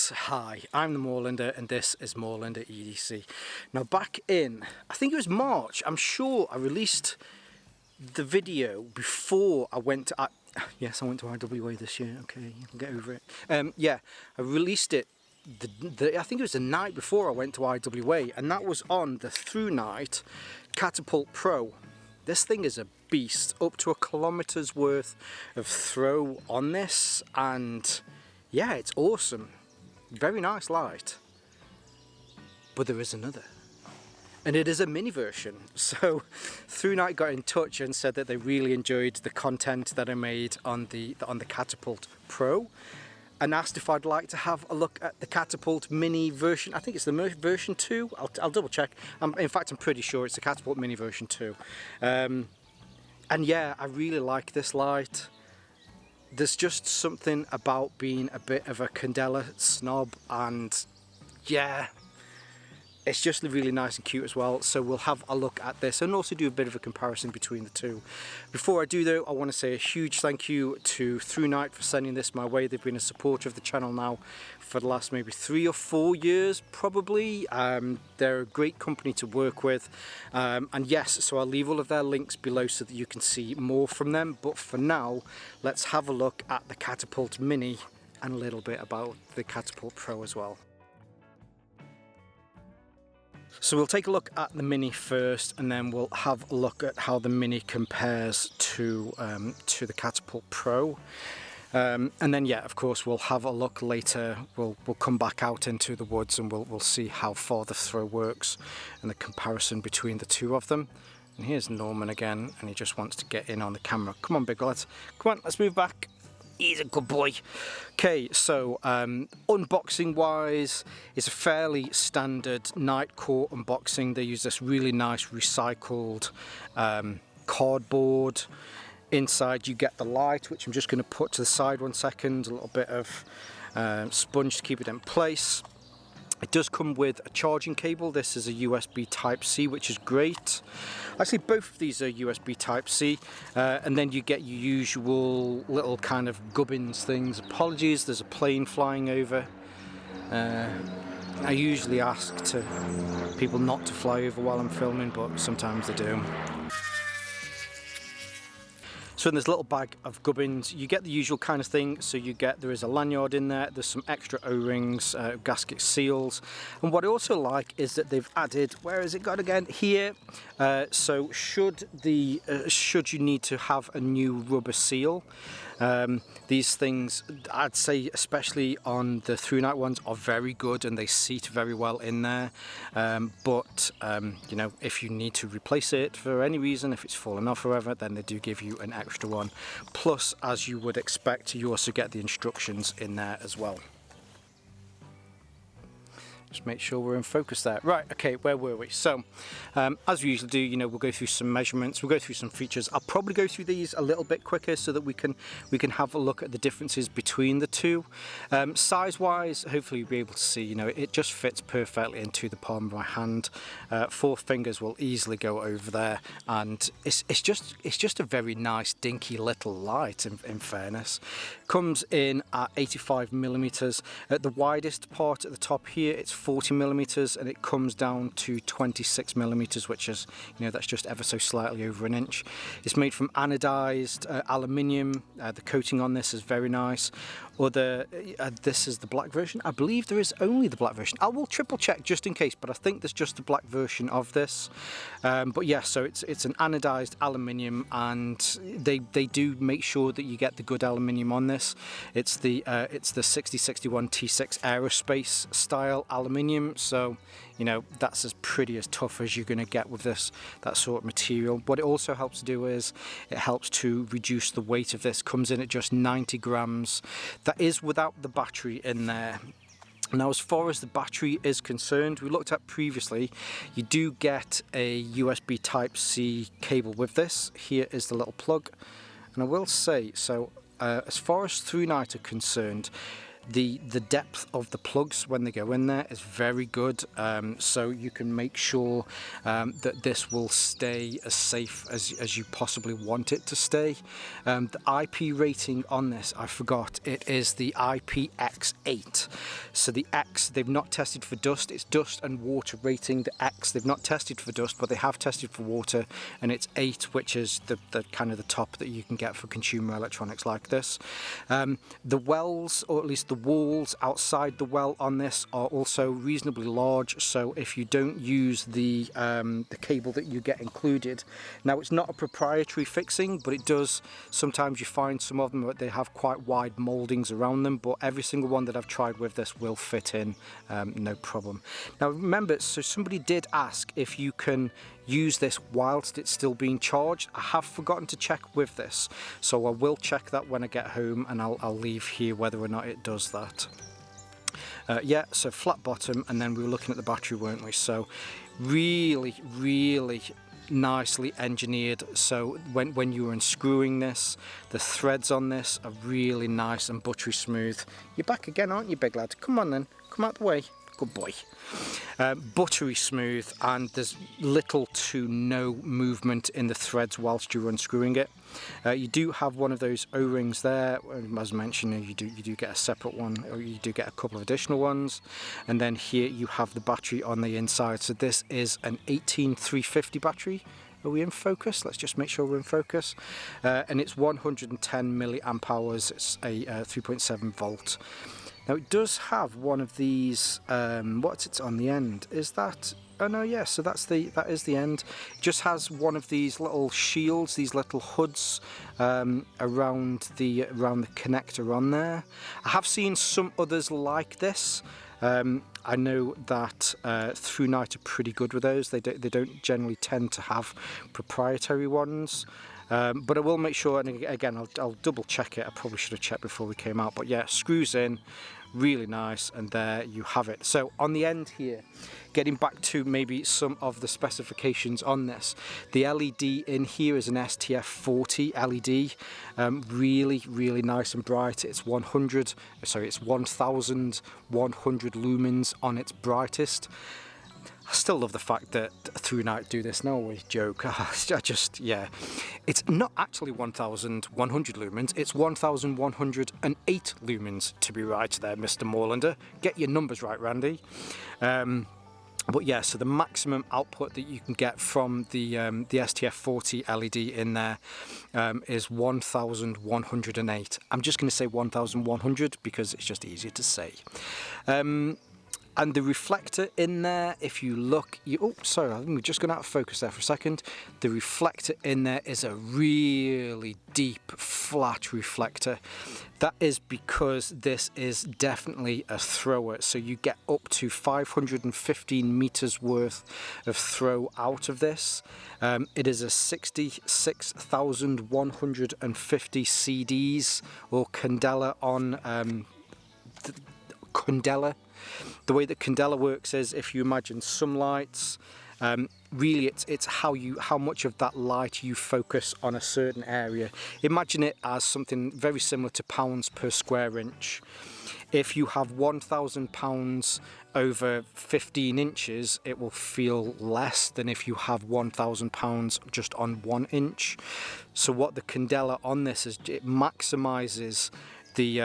Yes, hi, I'm the Moorlander and this is Moorlander EDC. Now back in, I think it was March, I'm sure I released the video before I went to, yes, I went to IWA this year, okay, I'll get over it. Yeah, I released it, I think it was the night before I went to IWA, and that was on the Thrunite Catapult Pro. This thing is a beast, up to 1 kilometer's worth of throw on this, and yeah, it's awesome. Very nice light. But there is another. And it is a mini version. So Thrunite got in touch and said that they really enjoyed the content that I made on the Catapult Pro, and asked if I'd like to have a look at the Catapult Mini version. I think it's the version 2. I'll double check. In fact, I'm pretty sure it's the Catapult Mini version 2. And yeah, I really like this light. There's just something about being a bit of a Candela snob, and yeah, it's just really nice and cute as well. So we'll have a look at this and also do a bit of a comparison between the two. Before I do though, I want to say a huge thank you to Thrunite for sending this my way. They've been a supporter of the channel now for the last maybe 3 or 4 years probably. They're a great company to work with, and yes, so I'll leave all of their links below so that you can see more from them. But for now, let's have a look at the Catapult Mini and a little bit about the Catapult Pro as well. So we'll take a look at the Mini first, and then we'll have a look at how the Mini compares to the Catapult Pro. And then yeah, of course, we'll have a look later. We'll come back out into the woods and we'll see how far the throw works and the comparison between the two of them. And here's Norman again, and he just wants to get in on the camera. Come on, big lad. Come on, let's move back. He's a good boy. Okay, so unboxing wise, it's a fairly standard Night Core unboxing. They use this really nice recycled cardboard. Inside you get the light, which I'm just going to put to the side 1 second, a little bit of sponge to keep it in place. It does come with a charging cable. This is a USB Type-C, which is great. Actually, both of these are USB Type-C, and then you get your usual little kind of gubbins things. Apologies, there's a plane flying over. I usually ask to people not to fly over while I'm filming, but sometimes they do. So in this little bag of gubbins, you get the usual kind of thing. So there is a lanyard in there, there's some extra O-rings, gasket seals. And what I also like is that they've added, where is it got again? Here. So should you need to have a new rubber seal, these things, I'd say especially on the Thrunite ones, are very good and they seat very well in there. But you know, if you need to replace it for any reason, if it's fallen off or whatever, then they do give you an extra one. Plus, as you would expect, you also get the instructions in there as well. Just make sure we're in focus there. Right, okay, where were we? So, as we usually do, you know, we'll go through some measurements, we'll go through some features. I'll probably go through these a little bit quicker so that we can have a look at the differences between the two. Size-wise, hopefully you'll be able to see, you know, it just fits perfectly into the palm of my hand. 4 fingers will easily go over there, and it's just a very nice, dinky little light. In fairness, comes in at 85mm. At the widest part at the top here, it's 40mm, and it comes down to 26mm, which is, you know, that's just ever so slightly over an inch. It's made from anodized aluminium. The coating on this is very nice. This is the black version. I believe there is only the black version. I will triple check just in case, but I think there's just the black version of this. But yeah, so it's an anodized aluminium, and they do make sure that you get the good aluminium on this. It's the 6061 T6 aerospace style aluminium, so you know, that's as pretty as tough as you're going to get with that sort of material. What it also helps to do is it helps to reduce the weight of this. Comes in at just 90 grams. That is without the battery in there. Now, as far as the battery is concerned, we looked at previously, you do get a USB Type-C cable with this. Here is the little plug, and I will say, so as far as Thrunite are concerned, The depth of the plugs when they go in there is very good, so you can make sure that this will stay as safe as you possibly want it to stay. The IP rating on this, I forgot, it is the IPX8. So the X, they've not tested for dust, it's dust and water rating. The X, they've not tested for dust, but they have tested for water, and it's 8, which is the kind of the top that you can get for consumer electronics like this. The wells, or at least the walls outside the well on this, are also reasonably large, so if you don't use the cable that you get included, now it's not a proprietary fixing, but it does, sometimes you find some of them that they have quite wide mouldings around them, but every single one that I've tried with this will fit in, no problem. Now remember, so somebody did ask if you can use this whilst it's still being charged. I have forgotten to check with this, so I will check that when I get home, and I'll leave here whether or not it does that. Yeah, so flat bottom, and then we were looking at the battery, weren't we? So really nicely engineered. So when you were unscrewing this, the threads on this are really nice and buttery smooth. You're back again, aren't you, big lad? Come on then, come out the way. Good boy. Buttery smooth, and there's little to no movement in the threads whilst you're unscrewing it. You do have one of those O-rings there. As mentioned, you do get a separate one, or you do get a couple of additional ones. And then here you have the battery on the inside. So this is an 18350 battery. Are we in focus? Let's just make sure we're in focus. And it's 110 milliamp hours. It's a 3.7 volt. Now it does have one of these, what's it on the end? Is that, oh no, yeah, so that is the end. It just has one of these little shields, these little hoods around the connector on there. I have seen some others like this. I know that Thrunite are pretty good with those. They don't generally tend to have proprietary ones. But I will make sure, and again, I'll double check it. I probably should have checked before we came out, but yeah, screws in, really nice, and there you have it. So on the end here, getting back to maybe some of the specifications on this, the LED in here is an STF40 LED, really nice and bright. It's 1100 lumens on its brightest. I still love the fact that Thrunite do this. No way, joke. Yeah. It's not actually 1100 lumens, it's 1108 lumens to be right there, Mr. Moorlander. Get your numbers right, Randy. But yeah, so the maximum output that you can get from the STF40 LED in there is 1108. I'm just going to say 1100 because it's just easier to say. And the reflector in there, if you look, oh, sorry, I think we're just going out of focus there for a second. The reflector in there is a really deep, flat reflector. That is because this is definitely a thrower. So you get up to 515 meters worth of throw out of this. It is a 66,150 CDs or candela on candela. The way that candela works is, if you imagine some lights, really it's how much of that light you focus on a certain area. Imagine it as something very similar to pounds per square inch. If you have 1,000 pounds over 15 inches, it will feel less than if you have 1,000 pounds just on 1 inch. So what the candela on this is, it maximizes the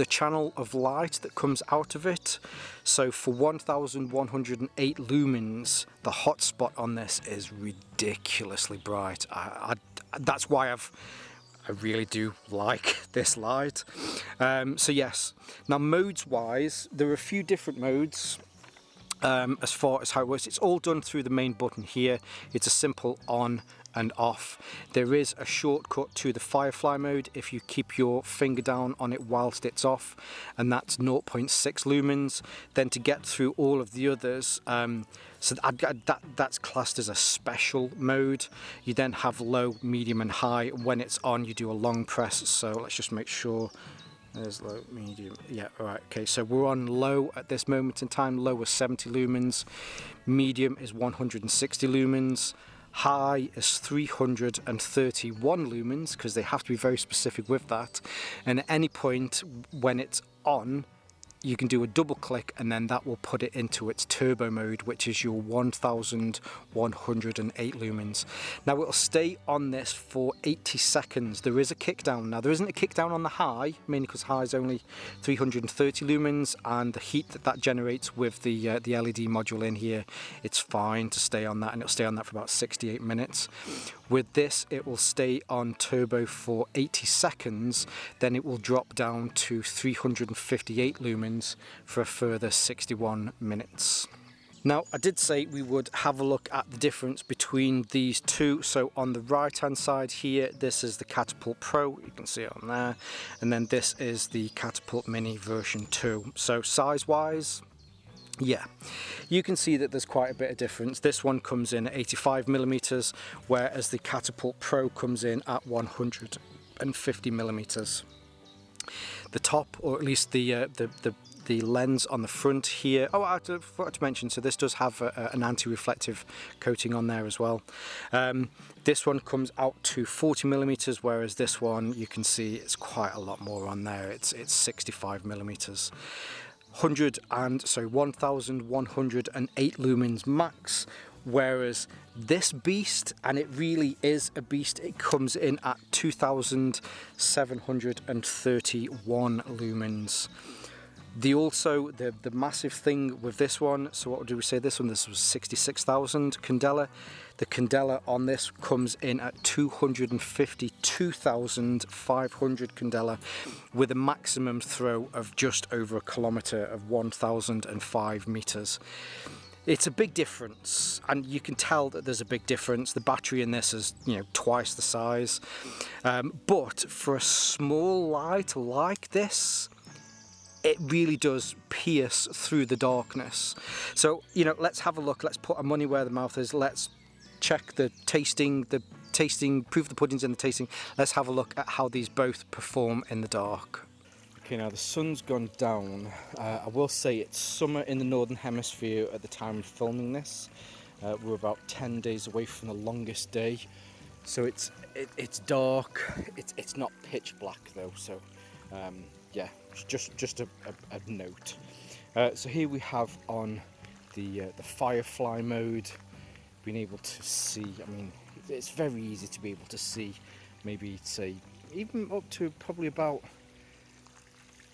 channel of light that comes out of it. So for 1108 lumens, the hotspot on this is ridiculously bright. That's why I really do like this light. So yes, now modes wise, there are a few different modes. As far as how it works, it's all done through the main button here. It's a simple on and off. There is a shortcut to the Firefly mode if you keep your finger down on it whilst it's off, and that's 0.6 lumens. Then to get through all of the others, so that's classed as a special mode. You then have low, medium and high. When it's on, you do a long press. So let's just make sure. There's low, medium, yeah, all right, okay, so we're on low at this moment in time. Low is 70 lumens, medium is 160 lumens, high is 331 lumens, because they have to be very specific with that, and at any point when it's on, you can do a double click and then that will put it into its turbo mode, which is your 1108 lumens. Now it'll stay on this for 80 seconds. There is a kick down. Now there isn't a kick down on the high, mainly because high is only 330 lumens, and the heat that generates with the LED module in here, it's fine to stay on that, and it'll stay on that for about 68 minutes. With this, it will stay on turbo for 80 seconds, then it will drop down to 358 lumens for a further 61 minutes. Now, I did say we would have a look at the difference between these two. So on the right hand side here, this is the Catapult Pro, you can see it on there, and then this is the Catapult Mini version 2. So size wise, yeah, you can see that there's quite a bit of difference. This one comes in at 85mm, whereas the Catapult Pro comes in at 150mm. The top, or at least the lens on the front here, oh, I forgot to mention, so this does have an anti-reflective coating on there as well. This one comes out to 40mm, whereas this one, you can see it's quite a lot more on there. It's 65mm. 1108 lumens max, whereas this beast, and it really is a beast, it comes in at 2731 lumens. The massive thing with this one, so what do we say this one? This was 66,000 candela. The candela on this comes in at 252,500 candela, with a maximum throw of just over a kilometre of 1,005 meters. It's a big difference, and you can tell that there's a big difference. The battery in this is, you know, twice the size, but for a small light like this, it really does pierce through the darkness. So, you know, let's have a look. Let's put our money where the mouth is. Let's check the tasting, proof the pudding's in the tasting. Let's have a look at how these both perform in the dark. Okay, now the sun's gone down. I will say it's summer in the Northern Hemisphere at the time of filming this. We're about 10 days away from the longest day. So it's dark. It's not pitch black though, so yeah, just a note. So here we have on the Firefly mode, being able to see, I mean, it's very easy to be able to see, maybe say even up to probably about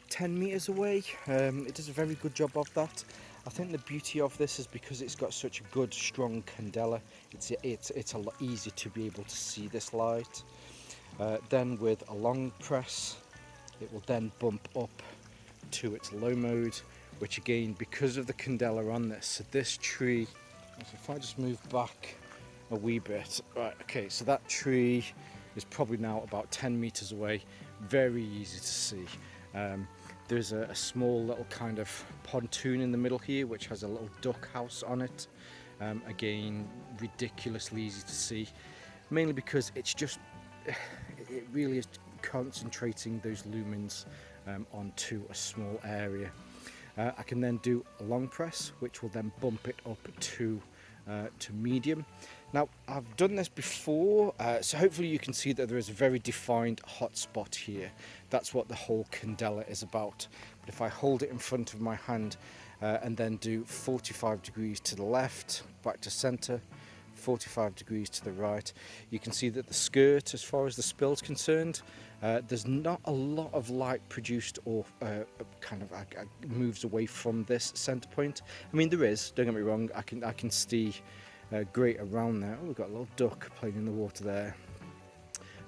10 meters away. It does a very good job of that. I think the beauty of this is because it's got such a good strong candela, it's a lot easier to be able to see this light. Then with a long press, it will then bump up to its low mode, which again, because of the candela on this, so this tree, if I just move back a wee bit, right, okay, so that tree is probably now about 10 meters away, very easy to see. There's a small little kind of pontoon in the middle here, which has a little duck house on it. Again, ridiculously easy to see, mainly because it's just, it really is concentrating those lumens onto a small area. I can then do a long press, which will then bump it up to medium. Now, I've done this before, so hopefully you can see that there is a very defined hot spot here. That's what the whole candela is about. But if I hold it in front of my hand and then do 45 degrees to the left, back to center, 45 degrees to the right, you can see that the skirt, as far as the spill is concerned, there's not a lot of light produced or kind of moves away from this center point. I mean, there is, don't get me wrong, I can see great around there. Oh, we've got a little duck playing in the water there.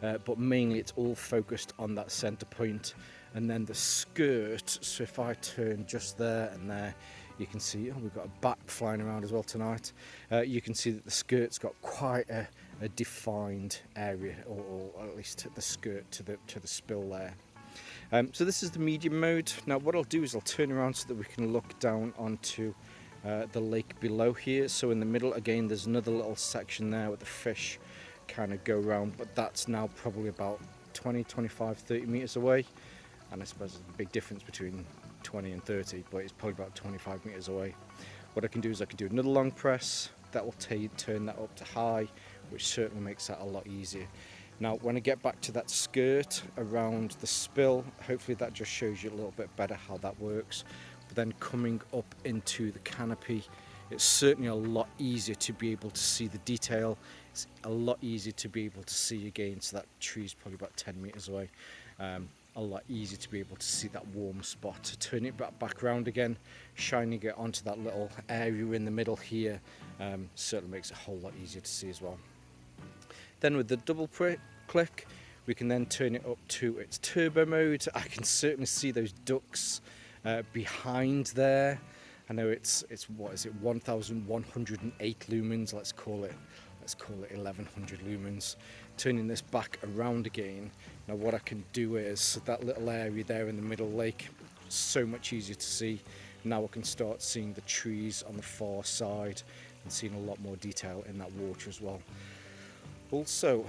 But mainly it's all focused on that center point. And then the skirt, so if I turn just there and there, you can see, oh, we've got a bat flying around as well tonight. You can see that the skirt's got quite a defined area, or at least the skirt to the spill there. So this is the medium mode. Now what I'll do is I'll turn around so that we can look down onto the lake below here. So in the middle again, there's another little section there with the fish kind of go around, but that's now probably about 20, 25, 30 meters away. And I suppose there's a big difference between 20 and 30, but it's probably about 25 meters away. What I can do is I can do another long press. That will turn that up to high, which certainly makes that a lot easier. Now when I get back to that skirt around the spill, hopefully that just shows you a little bit better how that works. But then coming up into the canopy, it's certainly a lot easier to be able to see the detail. It's a lot easier to be able to see again, so that tree's probably about 10 meters away. A lot easier to be able to see that warm spot. Turn it back around again, shining it onto that little area in the middle here, certainly makes it a whole lot easier to see as well. Then with the double click, we can then turn it up to its turbo mode. I can certainly see those ducks behind there. I know it's what is it, 1108 lumens, let's call it 1100 lumens. Turning this back around again, now what I can do is that little area there in the middle lake, so much easier to see. Now I can start seeing the trees on the far side and seeing a lot more detail in that water as well. Also,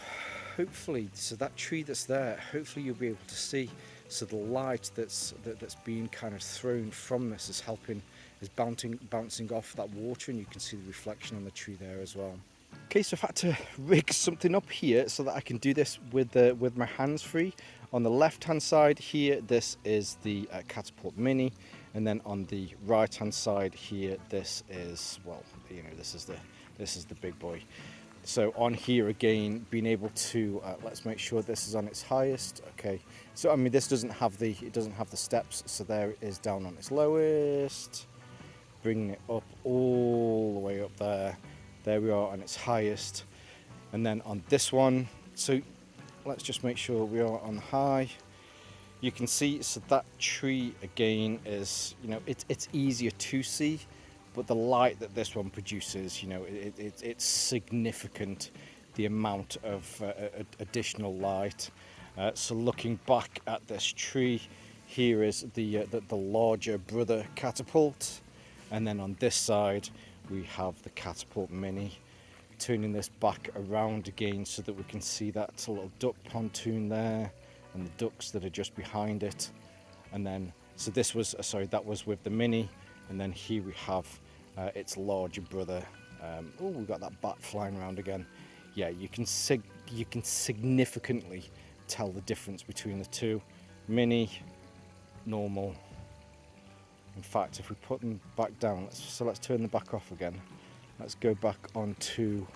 hopefully, so that tree that's there, hopefully you'll be able to see, so the light that's being kind of thrown from this is bouncing off that water, and you can see the reflection on the tree there as well. Okay, so I've had to rig something up here so that I can do this with my hands free. On the left hand side here, this is the Catapult Mini, and then on the right hand side here, this is, well, you know, this is the big boy. So on here again, being able to let's make sure this is on its highest. Okay, so I mean this doesn't have the steps, so there it is down on its lowest, bringing it up all the way up there. There we are on its highest, and then on this one, so let's just make sure we are on high. You can see, so that tree again is, you know, it's easier to see, but the light that this one produces, you know, it's significant, the amount of additional light. So looking back at this tree, here is the larger brother Catapult, and then on this side we have the Catapult Mini. Turning this back around again so that we can see that little duck pontoon there and the ducks that are just behind it. And then, so this was, sorry, that was with the Mini, and then here we have its larger brother. Oh, we've got that bat flying around again. Yeah, you can significantly tell the difference between the two. Mini, normal. In fact, if we put them back down, let's turn them back off again. Let's go back onto,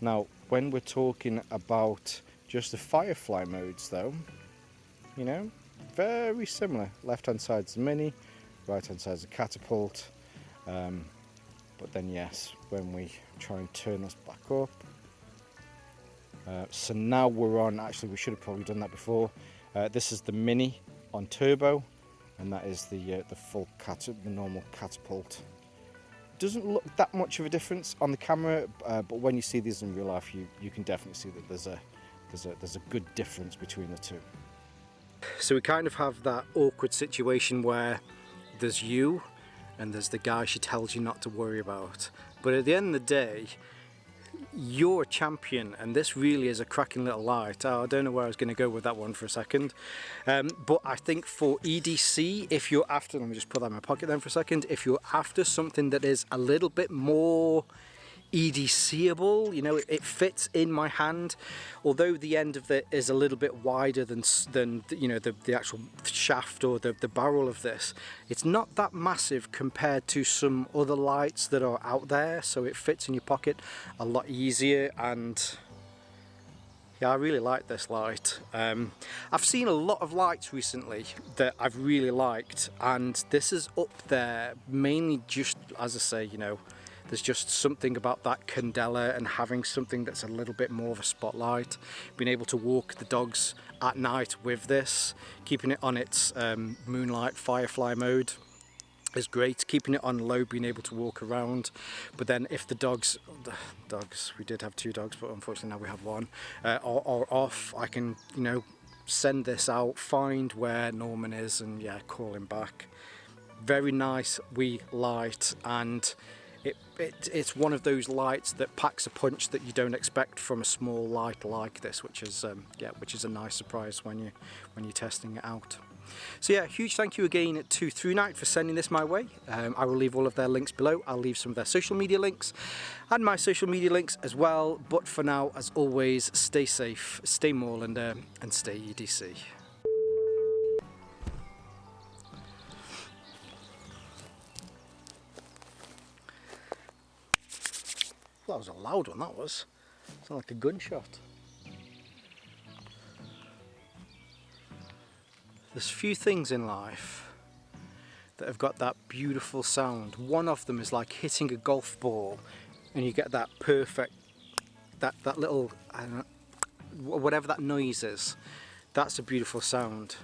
now when we're talking about just the Firefly modes though, you know, very similar. Left hand side's the Mini, right hand side's the Catapult. But then yes, when we try and turn this back up, so now we're on, actually we should have probably done that before. This is the Mini on turbo, and that is the full the normal Catapult. Doesn't look that much of a difference on the camera, but when you see these in real life, you can definitely see that there's a good difference between the two. So we kind of have that awkward situation where there's you and there's the guy she tells you not to worry about, but at the end of the day, you're a champion, and this really is a cracking little light. Oh, I don't know where I was going to go with that one for a second, but I think for EDC, if you're after, let me just put that in my pocket then for a second, if you're after something that is a little bit more EDCable, you know, it fits in my hand, although the end of it is a little bit wider than you know, the actual shaft or the barrel of this. It's not that massive compared to some other lights that are out there, so it fits in your pocket a lot easier. And yeah, I really like this light. I've seen a lot of lights recently that I've really liked, and this is up there mainly just, as I say, you know, there's just something about that candela and having something that's a little bit more of a spotlight. Being able to walk the dogs at night with this, keeping it on its moonlight firefly mode is great. Keeping it on low, being able to walk around. But then if the dogs, we did have 2 dogs, but unfortunately now we have 1, are off, I can, you know, send this out, find where Norman is, and yeah, call him back. Very nice wee light, and It's one of those lights that packs a punch that you don't expect from a small light like this, which is a nice surprise when you're testing it out. So yeah, huge thank you again to Thrunite for sending this my way. I will leave all of their links below. I'll leave some of their social media links and my social media links as well. But for now, as always, stay safe, stay Moorlander, and stay EDC. Well, that was a loud one, that was. Sounded like a gunshot. There's few things in life that have got that beautiful sound. One of them is like hitting a golf ball and you get that perfect, that little, I don't know, whatever that noise is. That's a beautiful sound.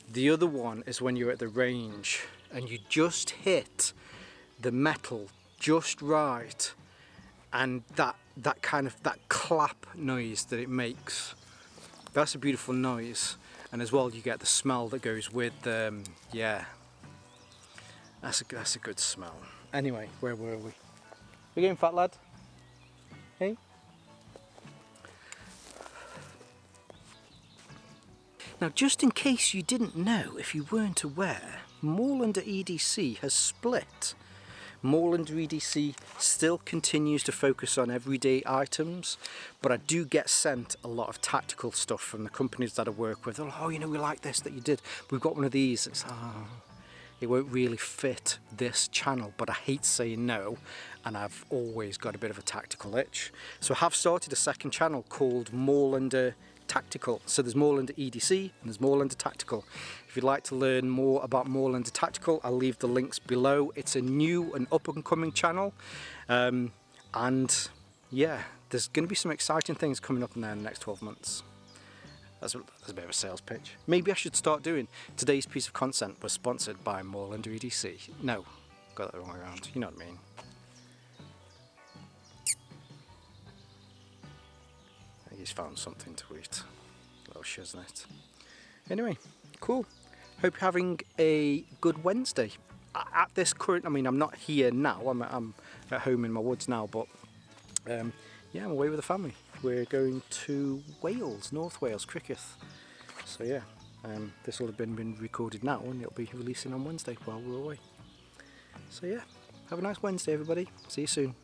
The other one is when you're at the range and you just hit the metal just right, and that clap noise that it makes, that's a beautiful noise. And as well, you get the smell that goes with yeah, that's a good smell. Anyway, where were we? You going, fat lad? Hey? Now, just in case you didn't know, if you weren't aware, Moorlander EDC has split. Moorlander EDC still continues to focus on everyday items, but I do get sent a lot of tactical stuff from the companies that I work with. Oh, you know, we like this that you did. We've got one of these. It's, it won't really fit this channel, but I hate saying no, and I've always got a bit of a tactical itch. So I have started a second channel called Moorlander Tactical. So there's Moorlander EDC and there's Moorlander Tactical. If you'd like to learn more about Moorlander Tactical, I'll leave the links below. It's a new and up and coming channel, and yeah, there's going to be some exciting things coming up in there in the next 12 months. That's a bit of a sales pitch. Maybe I should start doing today's piece of content was sponsored by Moorlander EDC. No, got that the wrong way around. You know what I mean. He's found something to eat. Little shiznit. Anyway, cool. Hope you're having a good Wednesday. At this current, I mean, I'm not here now. I'm at home in my woods now, but yeah, I'm away with the family. We're going to Wales, North Wales, Cricketh. So yeah, this will have been recorded now, and it'll be releasing on Wednesday while we're away. So yeah, have a nice Wednesday, everybody. See you soon.